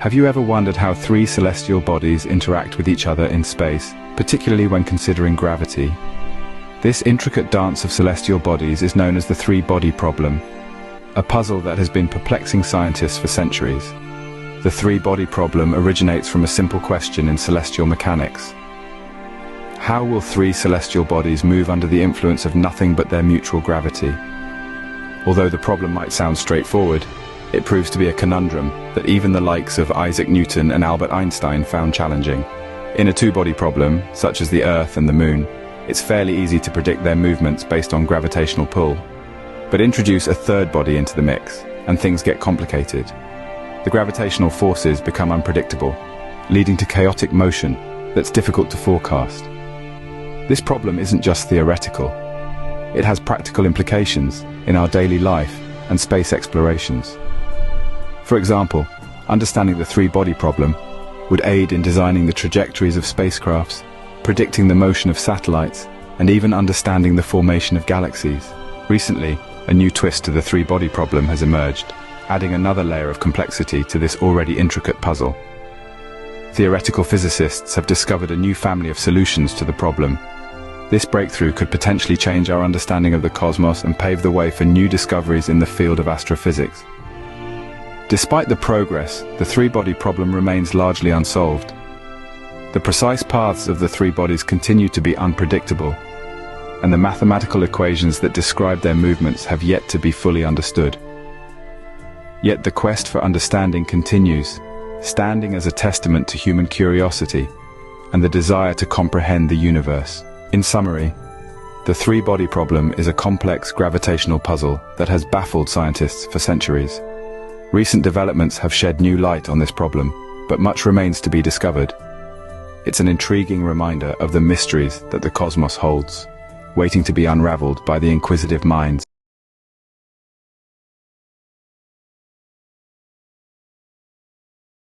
Have you ever wondered how three celestial bodies interact with each other in space, particularly when considering gravity? This intricate dance of celestial bodies is known as the three-body problem, a puzzle that has been perplexing scientists for centuries. The three-body problem originates from a simple question in celestial mechanics. How will three celestial bodies move under the influence of nothing but their mutual gravity? Although the problem might sound straightforward, it proves to be a conundrum that even the likes of Isaac Newton and Albert Einstein found challenging. In a two-body problem, such as the Earth and the Moon, it's fairly easy to predict their movements based on gravitational pull. But introduce a third body into the mix, and things get complicated. The gravitational forces become unpredictable, leading to chaotic motion that's difficult to forecast. This problem isn't just theoretical. It has practical implications in our daily life and space explorations. For example, understanding the three-body problem would aid in designing the trajectories of spacecrafts, predicting the motion of satellites, and even understanding the formation of galaxies. Recently, a new twist to the three-body problem has emerged, adding another layer of complexity to this already intricate puzzle. Theoretical physicists have discovered a new family of solutions to the problem. This breakthrough could potentially change our understanding of the cosmos and pave the way for new discoveries in the field of astrophysics. Despite the progress, the three-body problem remains largely unsolved. The precise paths of the three bodies continue to be unpredictable, and the mathematical equations that describe their movements have yet to be fully understood. Yet the quest for understanding continues, standing as a testament to human curiosity and the desire to comprehend the universe. In summary, the three-body problem is a complex gravitational puzzle that has baffled scientists for centuries. Recent developments have shed new light on this problem, but much remains to be discovered. It's an intriguing reminder of the mysteries that the cosmos holds, waiting to be unraveled by the inquisitive minds.